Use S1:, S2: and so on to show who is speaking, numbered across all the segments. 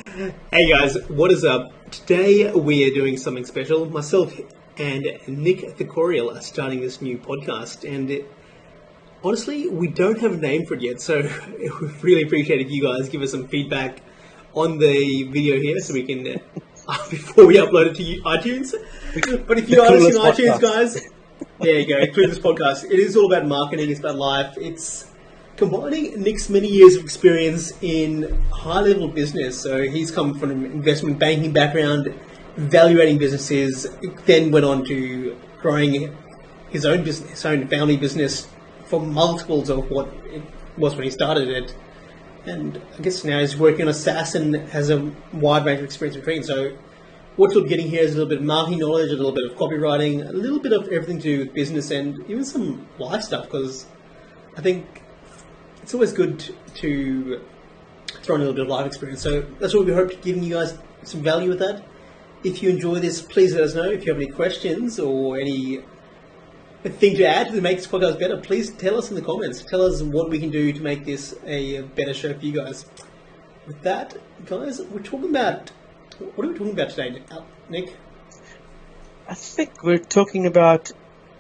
S1: Hey guys, what is up? Today we are doing something special. Myself and Nick Thecorial are starting this new podcast, and honestly, we don't have a name for it yet. So we really appreciate if you guys give us some feedback on the video here, so we can before we upload it to iTunes. But if you are listening to iTunes, guys, there you go. Through this podcast, it is all about marketing. It's about life. It's combining Nick's many years of experience in high-level business. So he's come from an investment banking background, evaluating businesses, then went on to growing his own business, his own family business, for multiples of what it was when he started it. And I guess now he's working on a SaaS and has a wide range of experience in trading. So what you're getting here is a little bit of marketing knowledge, a little bit of copywriting, a little bit of everything to do with business, and even some life stuff, because I think it's always good to throw in a little bit of life experience. So that's what we hope, giving you guys some value with that. If you enjoy this, please let us know. If you have any questions or any thing to add to make this podcast better, please tell us in the comments. Tell us what we can do to make this a better show for you guys. With that, guys, we're talking about... What are we talking about today, Nick?
S2: I think we're talking about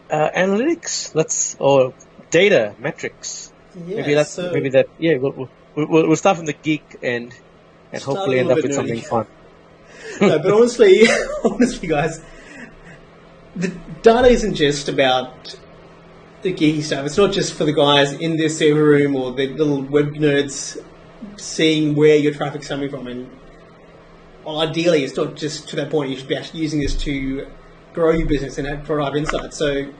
S2: analytics. Or data metrics.
S1: Yeah,
S2: We'll start from the geek and hopefully end up with something fun.
S1: No, but honestly, guys, the data isn't just about the geeky stuff. It's not just for the guys in their server room or the little web nerds seeing where your traffic's coming from. And ideally, it's not just to that point. You should be actually using this to grow your business and provide insights. So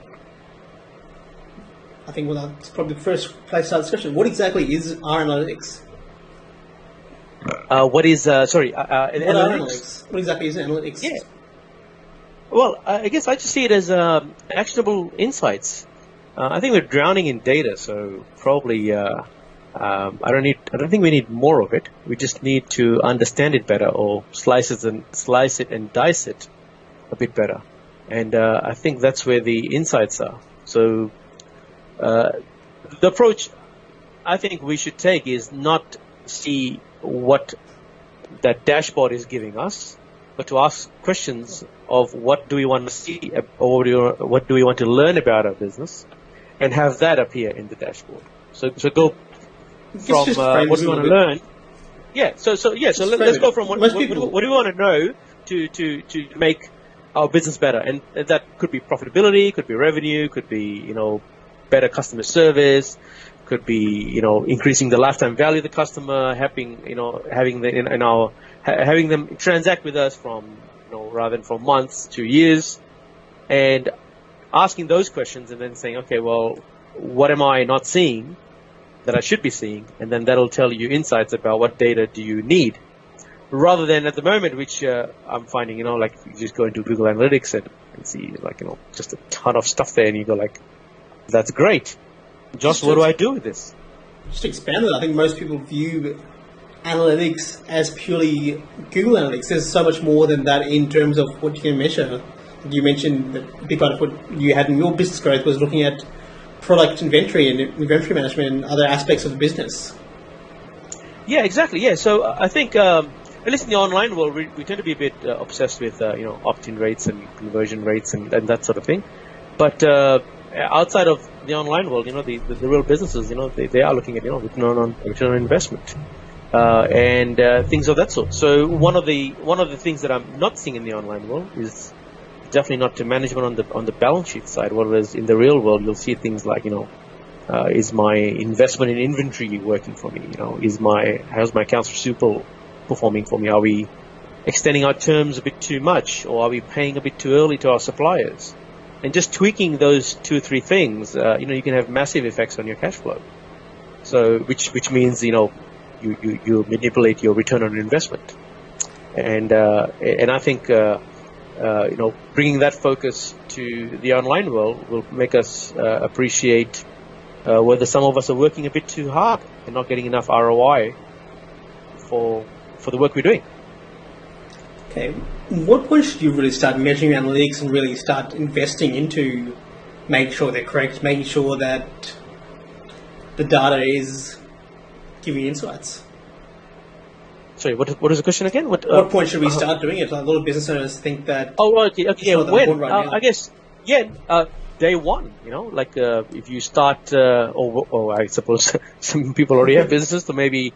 S1: I think that's probably the first place to start the discussion. What exactly is analytics?
S2: What is analytics?
S1: Analytics? What exactly is analytics?
S2: Yeah. Well, I guess I just see it as actionable insights. I think we're drowning in data, so probably I don't think we need more of it. We just need to understand it better, or slice it and dice it a bit better. And I think that's where the insights are. So the approach I think we should take is not see what that dashboard is giving us, but to ask questions of what do we want to see, or what do we want to learn about our business, and have that appear in the dashboard. So go from what we want to learn. Yeah. So let's go from what do we want to know to make our business better, and that could be profitability, could be revenue, could be better customer service, could be increasing the lifetime value of the customer, having them transact with us from rather than from months to years, and asking those questions and then saying, okay, well, what am I not seeing that I should be seeing? And then that'll tell you insights about what data do you need, rather than at the moment, which I'm finding, like you just go into Google Analytics and see just a ton of stuff there, and you go like, that's great. Just what do I do with this?
S1: Just to expand on that, I think most people view analytics as purely Google Analytics. There's so much more than that in terms of what you can measure. You mentioned that a big part of what you had in your business growth was looking at product inventory and inventory management and other aspects of the business.
S2: Yeah, exactly. Yeah, so I think, at least in the online world, we tend to be a bit obsessed with opt-in rates and conversion rates and that sort of thing. But outside of the online world, the real businesses, they are looking at return on investment and things of that sort. So one of the things that I'm not seeing in the online world is definitely not to management on the balance sheet side. Whereas in the real world, you'll see things like is my investment in inventory working for me? How's my accounts receivable performing for me? Are we extending our terms a bit too much, or are we paying a bit too early to our suppliers? And just tweaking those 2 or 3 things, you can have massive effects on your cash flow. So, which means you manipulate your return on investment, and I think bringing that focus to the online world will make us appreciate whether some of us are working a bit too hard and not getting enough ROI for the work we're doing.
S1: Okay, what point should you really start measuring analytics and really start investing into making sure they're correct, making sure that the data is giving insights?
S2: Sorry, what is the question again?
S1: What point should we start doing it? Like, a lot of business owners think that.
S2: Oh, okay. Yeah, when?
S1: Right now.
S2: I guess, day one. Like if you start, or I suppose some people already have businesses, so maybe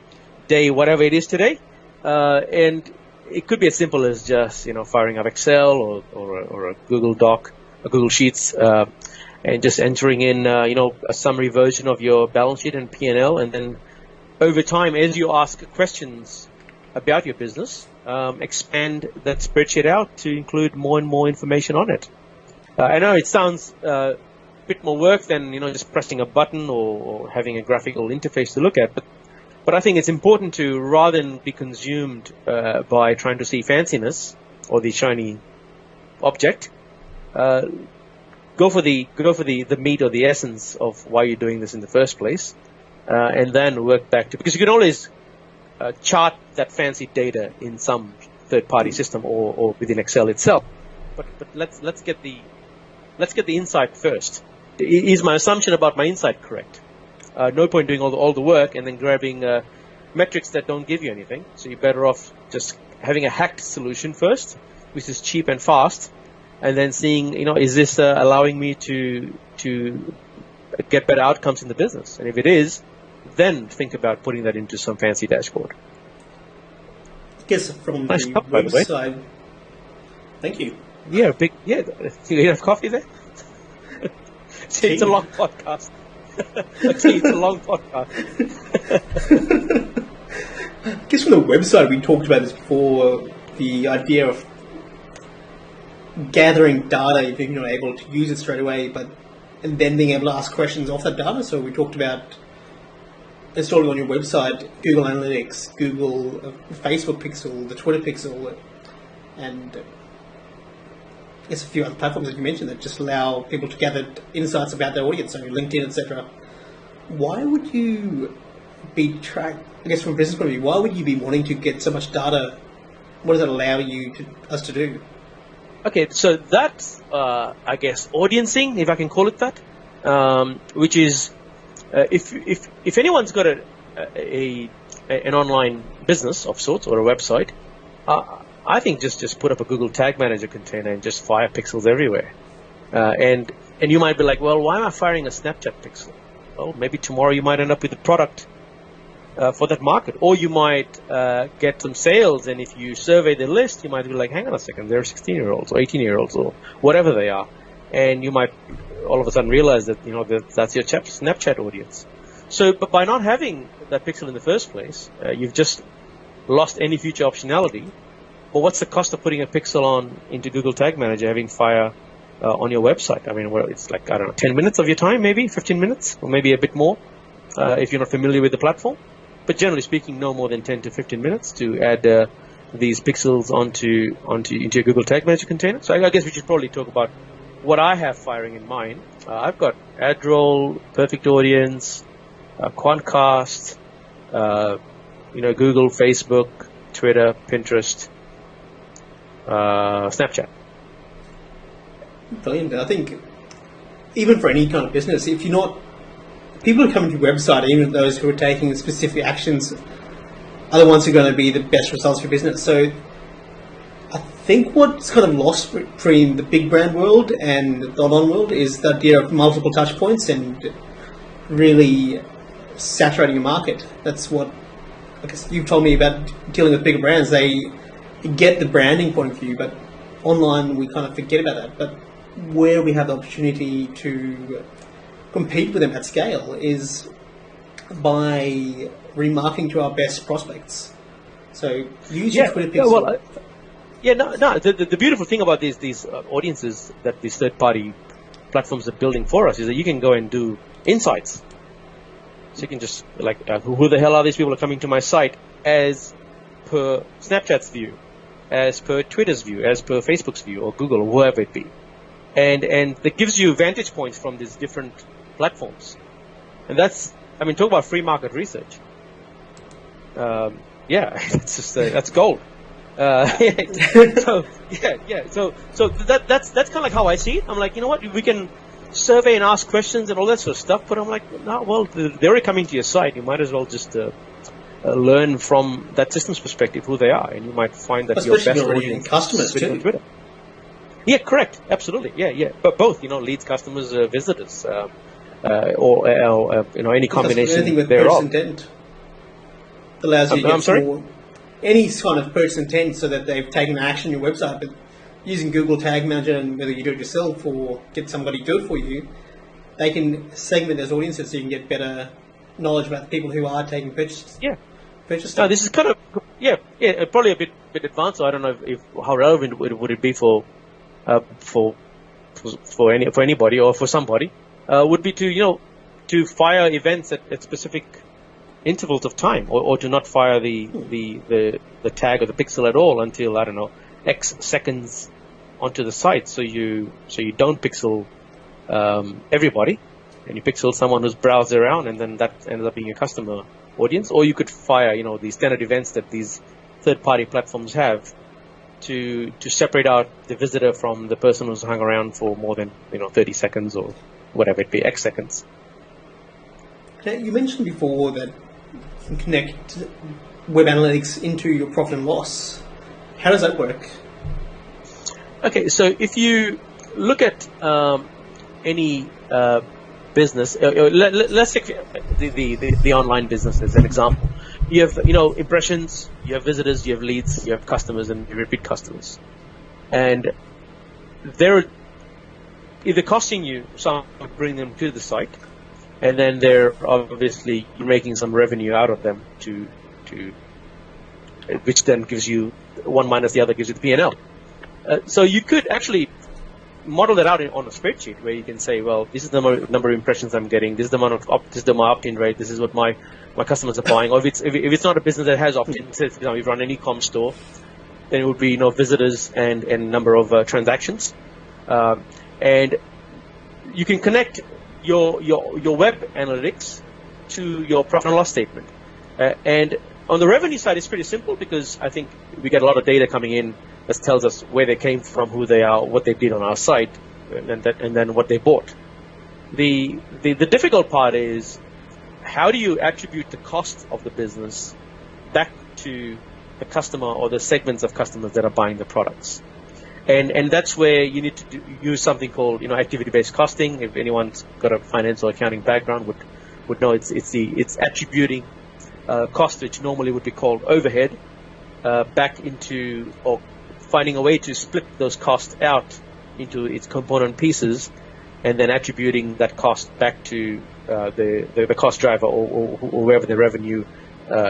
S2: day whatever it is today, and it could be as simple as just firing up Excel or a Google Doc, a Google Sheets, and just entering in a summary version of your balance sheet and P&L, and then over time, as you ask questions about your business, expand that spreadsheet out to include more and more information on it. I know it sounds a bit more work than just pressing a button or having a graphical interface to look at, but I think it's important to, rather than be consumed by trying to see fanciness or the shiny object, go for the meat or the essence of why you're doing this in the first place, and then work back to, because you can always chart that fancy data in some third-party system or within Excel itself. But let's get the insight first. Is my assumption about my insight correct? No point doing all the work and then grabbing metrics that don't give you anything. So you're better off just having a hacked solution first, which is cheap and fast, and then seeing is this allowing me to get better outcomes in the business? And if it is, then think about putting that into some fancy dashboard.
S1: I guess from
S2: nice
S1: the
S2: cup, by the way.
S1: website. Thank you.
S2: Yeah, you have coffee there? See, it's a long podcast. Actually, it's a long podcast.
S1: I guess from the website, we talked about this before, the idea of gathering data if you're not able to use it straight away, and then being able to ask questions off that data. So we talked about installing on your website Google Analytics, Google Facebook Pixel, the Twitter Pixel, and I guess a few other platforms that you mentioned that just allow people to gather insights about their audience, so LinkedIn, etc. Why would you be I guess from a business point of view, why would you be wanting to get so much data? What does that allow us to do?
S2: Okay, so that's, I guess, audiencing, if I can call it that, which is, if anyone's got an online business of sorts or a website, I think just put up a Google Tag Manager container and just fire pixels everywhere. And you might be like, well, why am I firing a Snapchat pixel? Well, maybe tomorrow you might end up with a product for that market, or you might get some sales, and if you survey the list, you might be like, hang on a second, they're 16-year-olds or 18-year-olds or whatever they are, and you might all of a sudden realize that that's your Snapchat audience. So, but by not having that pixel in the first place, you've just lost any future optionality. But what's the cost of putting a pixel into Google Tag Manager, having fire on your website? I mean, well, it's like, I don't know, 10 minutes of your time, maybe 15 minutes, or maybe a bit more, if you're not familiar with the platform. But generally speaking, no more than 10 to 15 minutes to add these pixels into your Google Tag Manager container. So I guess we should probably talk about what I have firing in mind. I've got AdRoll, Perfect Audience, Quantcast, Google, Facebook, Twitter, Pinterest, Snapchat.
S1: Brilliant. I think even for any kind of business, if you're not, people who come to your website, even those who are taking specific actions, are the ones who are going to be the best results for your business. So I think what's kind of lost between the big brand world and the online world is the idea of multiple touch points and really saturating your market. That's what, I guess you've told me about dealing with bigger brands. They get the branding point of view, but online we kind of forget about that. But where we have the opportunity to compete with them at scale is by remarketing to our best prospects. So use your Twitter pixel.
S2: The beautiful thing about these audiences that these third-party platforms are building for us is that you can go and do insights. So you can just, who the hell are these people who are coming to my site as per Snapchat's view, as per Twitter's view, as per Facebook's view, or Google, or whoever it be. And that gives you vantage points from these different platforms. And that's, talk about free market research. It's just, that's gold. So that's kind of like how I see it. I'm like, you know what, we can survey and ask questions and all that sort of stuff, but I'm like, no, well, they're already coming to your site. You might as well just learn from that system's perspective who they are, and you might find that your best audience
S1: customers
S2: is
S1: too.
S2: on Twitter. Yeah, correct, absolutely, yeah, but both, leads, customers, visitors, or any combination
S1: anything with
S2: thereof.
S1: purchase intent allows you to
S2: I'm
S1: get
S2: sorry?
S1: more, any kind of purchase intent, so that they've taken action on your website. But using Google Tag Manager, and whether you do it yourself or get somebody to do it for you, they can segment those audiences so you can get better knowledge about the people who are taking purchase.
S2: Yeah.
S1: Purchase.
S2: No, this is kind of probably a bit advanced. So I don't know if how relevant would it be for anybody or for somebody. Would be to fire events at specific intervals of time, or to not fire the tag or the pixel at all until, I don't know, X seconds onto the site. So you don't pixel everybody, and you pixel someone who's browsed around, and then that ends up being a customer audience. Or you could fire these standard events that these third-party platforms have to separate out the visitor from the person who's hung around for more than 30 seconds or whatever it be, X seconds.
S1: Now, you mentioned before that you can connect web analytics into your profit and loss. How does that work?
S2: Okay, so if you look at any business, let's take the online business as an example. You have impressions, you have visitors, you have leads, you have customers, and you repeat customers, and they're either costing you some to bring them to the site, and then they're obviously making some revenue out of them to which then gives you one minus the other gives you the P&L. So you could actually model that out on a spreadsheet where you can say, well, this is the number of impressions I'm getting, this is the amount of this is my opt-in rate, this is what my customers are buying. Or if it's not a business that has opt-in, say, for example, you run an e-com store, then it would be visitors and number of transactions, and you can connect your web analytics to your profit and loss statement. And on the revenue side, it's pretty simple, because I think we get a lot of data coming in that tells us where they came from, who they are, what they did on our site, and then what they bought. The difficult part is, how do you attribute the cost of the business back to the customer or the segments of customers that are buying the products? And that's where you need to use something called activity-based costing. If anyone's got a finance or accounting background would know it's attributing cost, which normally would be called overhead, back into, or finding a way to split those costs out into its component pieces, and then attributing that cost back to the cost driver or wherever the revenue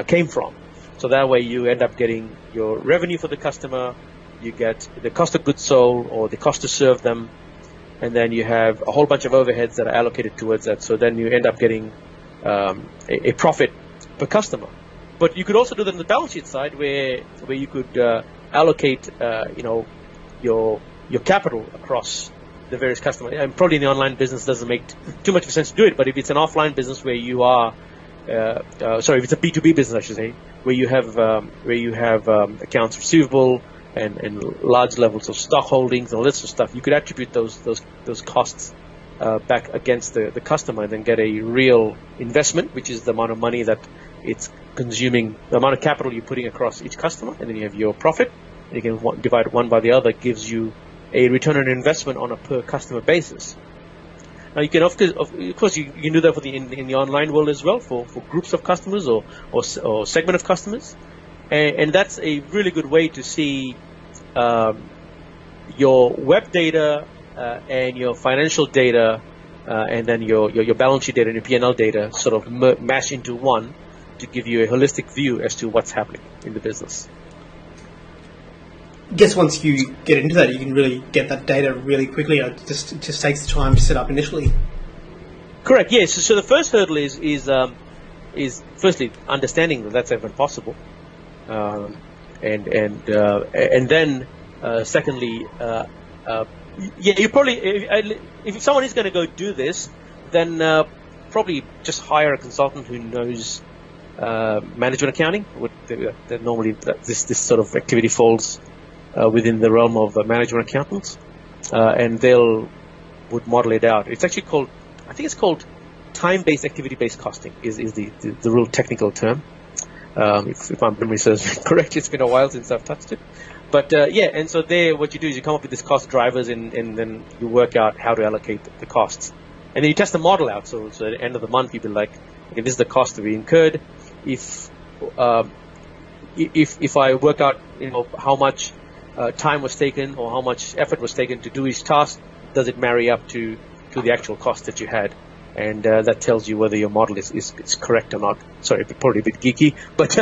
S2: came from. So that way you end up getting your revenue for the customer, you get the cost of goods sold or the cost to serve them, and then you have a whole bunch of overheads that are allocated towards that. So then you end up getting a profit per customer. But you could also do that on the balance sheet side, where you could allocate your capital across the various customers. And probably in the online business doesn't make too much sense to do it, but if it's an offline business where you are if it's a B2B business, I should say, where you have accounts receivable and large levels of stock holdings and all this sort of stuff, you could attribute those costs back against the customer, and then get a real investment, which is the amount of money that it's consuming, the amount of capital you're putting across each customer, and then you have your profit. And you can divide one by the other, gives you a return on investment on a per customer basis. Now you can of course you can do that in the online world as well, for groups of customers or segment of customers, and that's a really good way to see your web data and your financial data, and then your balance sheet data and your P&L data sort of mash into one to give you a holistic view as to what's happening in the business.
S1: I guess once you get into that, you can really get that data really quickly. It just takes the time to set up initially. Correct.
S2: Yes. So the first hurdle is firstly understanding that that's even possible, and then secondly, you probably if someone is going to go do this, then probably just hire a consultant who knows management accounting. That normally this sort of activity falls within the realm of management accountants, and would model it out. It's actually called, I think it's called time-based activity-based costing is the real technical term. if my memory serves me correctly. It's been a while since I've touched it. But and so there, what you do is you come up with these cost drivers, and then you work out how to allocate the costs. And then you test the model out. So at the end of the month, you'd be like, okay, this is the cost that we incurred. If I work out, how much time was taken or how much effort was taken to do each task, does it marry up to the actual cost that you had? And that tells you whether your model is correct or not. Sorry, probably a bit geeky, but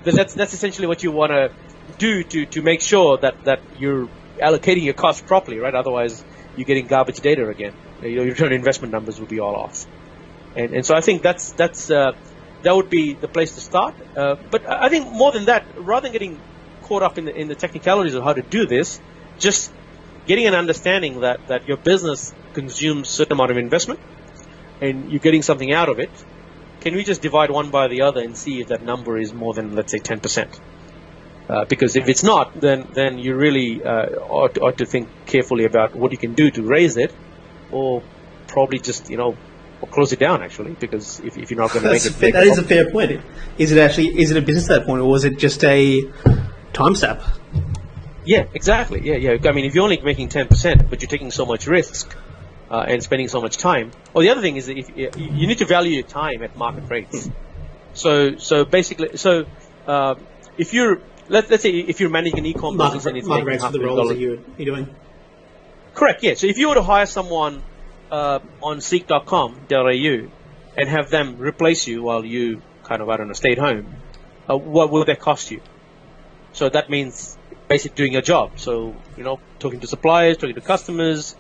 S2: that's essentially what you want to do to make sure that you're allocating your costs properly, right? Otherwise, you're getting garbage data again. Your return on investment numbers will be all off. And so I think that would be the place to start. But I think more than that, rather than getting caught up in the technicalities of how to do this, just getting an understanding that your business consumes a certain amount of investment and you're getting something out of it. Can we just divide one by the other and see if that number is more than, let's say, 10%? Because if it's not, then you really ought to think carefully about what you can do to raise it, or probably just or close it down, actually, because if you're not going to make it.
S1: That is a fair point. Is it a business at that point, or was it just a time sap?
S2: Yeah, exactly. Yeah. I mean, if you're only making 10%, but you're taking so much risk and spending so much time. Or the other thing is that if you need to value your time at market rates. So basically, if you're let's say if you're managing an e-com business and it's
S1: market rates for the roles that you're doing.
S2: Correct. Yeah. So if you were to hire someone on seek.com.au and have them replace you while you stay at home, what will that cost you? So that means basically doing your job. So, talking to suppliers, talking to customers,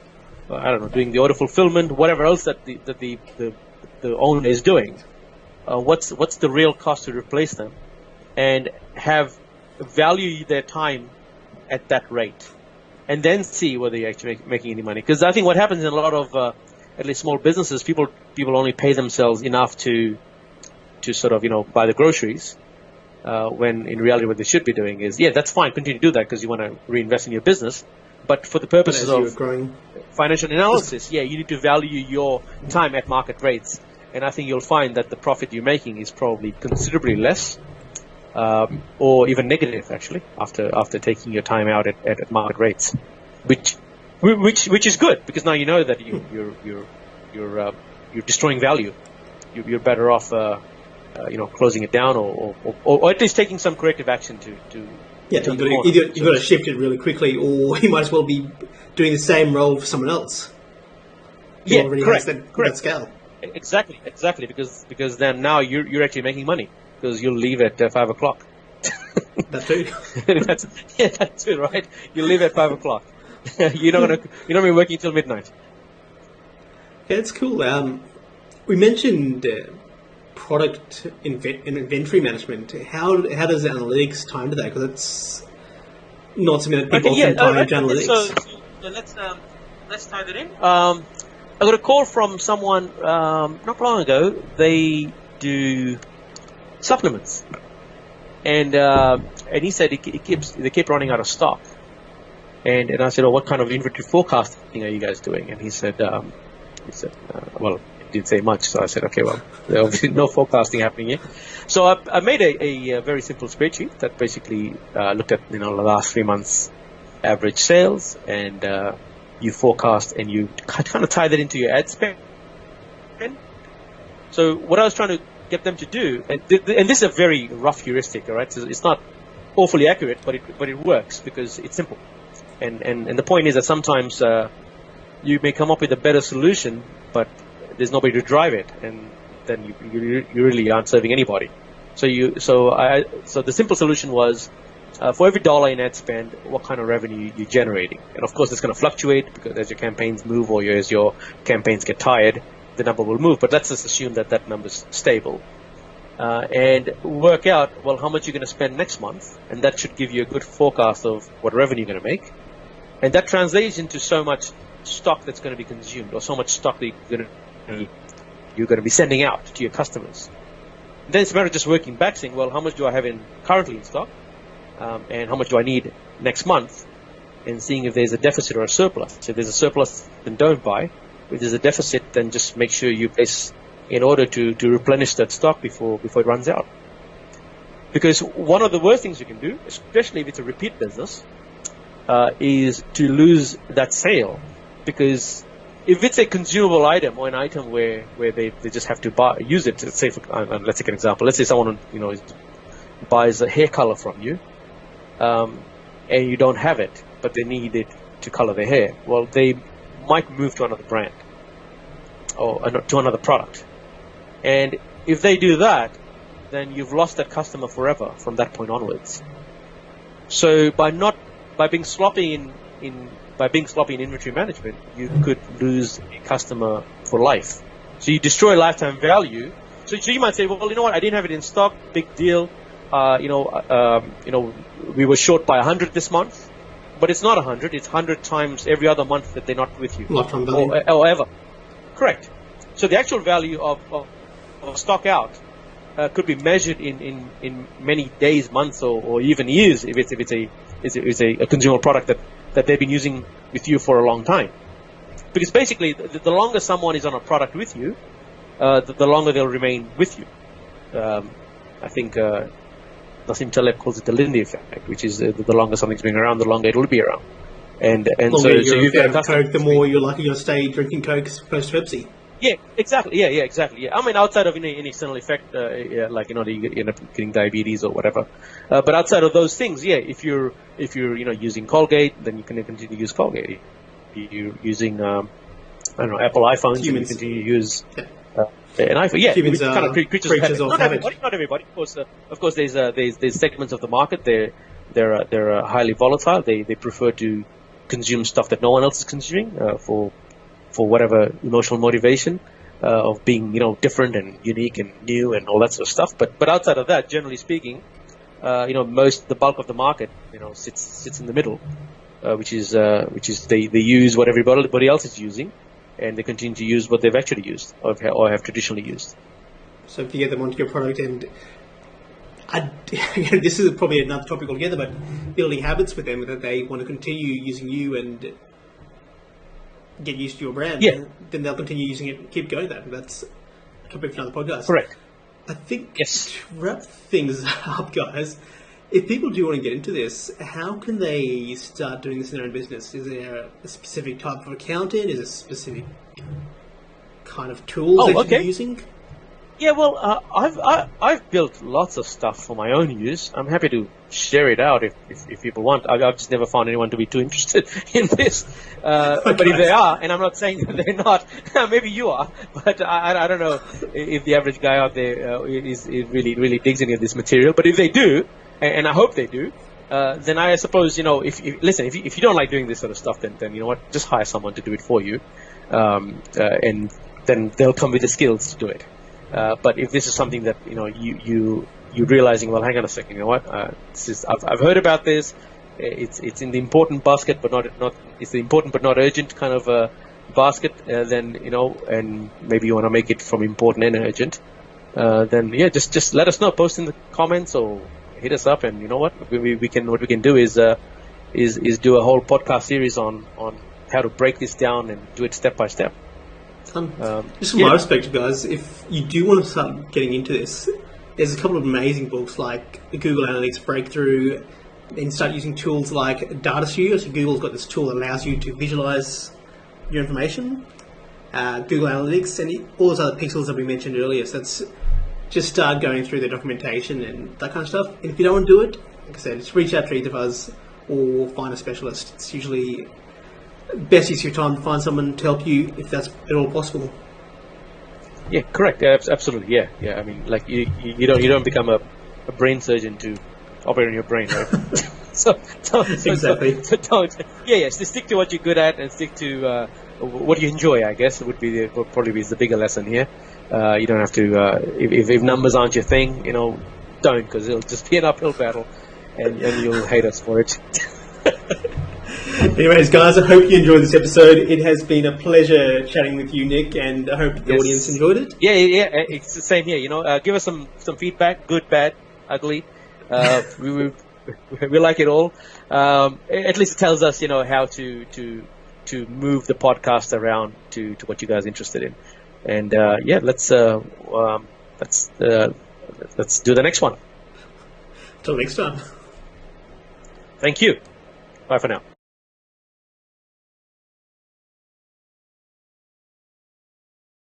S2: doing the order fulfillment, whatever else that the owner is doing. What's the real cost to replace them, and have value their time at that rate, and then see whether you're actually making any money. Because I think what happens in a lot of at least small businesses, people only pay themselves enough to sort of buy the groceries. When in reality what they should be doing is, that's fine, continue to do that because you want to reinvest in your business. But for the purposes of financial analysis, you need to value your time at market rates. And I think you'll find that the profit you're making is probably considerably less, or even negative, actually, after taking your time out at market rates, which is good, because now you know that you're destroying value. You're better off closing it down, or at least taking some corrective action to you've got to shift it really quickly, or you might as well be doing the same role for someone else. Correct. That scale. Exactly, because then now you're actually making money, because you'll leave at 5 o'clock. That too. That's too, right? You leave at 5 o'clock. You're not be working till midnight.
S1: Yeah, that's cool. We mentioned product inventory management. How does analytics tie into that? Because it's not something that people can tie into analytics.
S2: So let's tie that in. I got a call from someone not long ago. They do supplements, and he said they keep running out of stock. And I said, what kind of inventory forecasting are you guys doing? And he said, well, he didn't say much. So I said, okay, well, there's no forecasting happening here. So I made a very simple spreadsheet that basically looked at the last 3 months average sales, and you forecast and you kind of tie that into your ad spend. So what I was trying to get them to do, and this is a very rough heuristic, all right? So it's not awfully accurate, but it works because it's simple. And the point is that sometimes you may come up with a better solution, but there's nobody to drive it, and then you really aren't serving anybody. So the simple solution was, for every dollar in ad spend, what kind of revenue you're generating. And of course, it's going to fluctuate, because as your campaigns move or as your campaigns get tired, the number will move. But let's just assume that number's stable. And work out, well, how much you're going to spend next month. And that should give you a good forecast of what revenue you're going to make. And that translates into so much stock that's going to be consumed, or so much stock that you're going to be sending out to your customers. And then it's a matter of just working back, saying, well, how much do I have currently in stock? And how much do I need next month, and seeing if there's a deficit or a surplus. So if there's a surplus, then don't buy. If there's a deficit, then just make sure you place in order to replenish that stock before it runs out. Because one of the worst things you can do, especially if it's a repeat business, is to lose that sale. Because if it's a consumable item or an item where they just have to use it, let's say, let's take an example. Let's say someone buys a hair color from you, and you don't have it, but they need it to color their hair. Well, they might move to another brand or to another product. And if they do that, then you've lost that customer forever from that point onwards. So by being sloppy in inventory management, you could lose a customer for life. So you destroy lifetime value. So you might say, well, you know what? I didn't have it in stock. Big deal. We were short by 100 this month, but it's not 100. It's 100 times every other month that they're not with you, or ever. Correct. So the actual value of stock out could be measured in many days, months, or even years if it's a consumable product that they've been using with you for a long time. Because basically, the longer someone is on a product with you, the longer they'll remain with you. I think Nassim Taleb calls it the Lindy effect, which is the longer something's been around, the longer it'll be around. And so you've got
S1: Coke, the more you're likely to stay drinking Coke as opposed to Pepsi.
S2: Yeah, exactly. Yeah, exactly. Yeah. I mean, outside of any external effect, like you end up getting diabetes or whatever. But outside of those things, yeah, if you're using Colgate, then you can continue to use Colgate. If you're using Apple iPhones, you can continue to use an iPhone. Yeah,
S1: humans
S2: kind of creatures of habit. Not everybody. Of course, there's segments of the market. They're highly volatile. They prefer to consume stuff that no one else is consuming for whatever emotional motivation of being different and unique and new and all that sort of stuff. But outside of that, generally speaking, the bulk of the market sits in the middle, which is they use what everybody else is using, and they continue to use what they've actually used or have traditionally used.
S1: So if you get them onto your product, and this is probably another topic altogether, but building habits with them that they want to continue using you and get used to your brand, then they'll continue using it and keep going that. That's a topic for another podcast.
S2: Correct.
S1: I think to wrap things up, guys, if people do want to get into this, how can they start doing this in their own business? Is there a specific type of accountant? Is there a specific kind of tools that you're using?
S2: Yeah, well, I've built lots of stuff for my own use. I'm happy to share it out if people want. I've just never found anyone to be too interested in this. But if they are, and I'm not saying that they're not, maybe you are, but I don't know if the average guy out there is really digs any of this material. But if they do, and I hope they do, then I suppose, if you don't like doing this sort of stuff, then you know what, just hire someone to do it for you, and then they'll come with the skills to do it. But if this is something that you're realizing, well, hang on a second, you know what? I've heard about this. It's in the important basket, but not. It's the important but not urgent kind of basket. Then and maybe you want to make it from important and urgent. Then just let us know. Post in the comments or hit us up, and you know what? What we can do is do a whole podcast series on how to break this down and do it step by step.
S1: Just from my perspective, guys, if you do want to start getting into this, there's a couple of amazing books like the Google Analytics Breakthrough, and start using tools like Data Studio. So Google's got this tool that allows you to visualize your information, Google Analytics, and all those other pixels that we mentioned earlier. So that's just start going through the documentation and that kind of stuff. And if you don't want to do it, like I said, just reach out to either of us or find a specialist. It's usually best use of your time to find someone to help you if that's at all possible.
S2: Yeah, correct. Absolutely. Yeah. I mean, like you don't become a brain surgeon to operate on your brain, right? so
S1: exactly.
S2: So don't. Yeah. So stick to what you're good at and stick to what you enjoy. I guess would probably be the bigger lesson here. You don't have to if numbers aren't your thing, don't, because it'll just be an uphill battle, and you'll hate us for it.
S1: Anyways, guys, I hope you enjoyed this episode. It has been a pleasure chatting with you, Nick, and I hope the audience enjoyed it.
S2: Yeah, it's the same here. Give us some feedback, good, bad, ugly. We like it all. At least it tells us, how to move the podcast around to what you guys are interested in. And let's do the next one.
S1: Till next time.
S2: Thank you. Bye for now.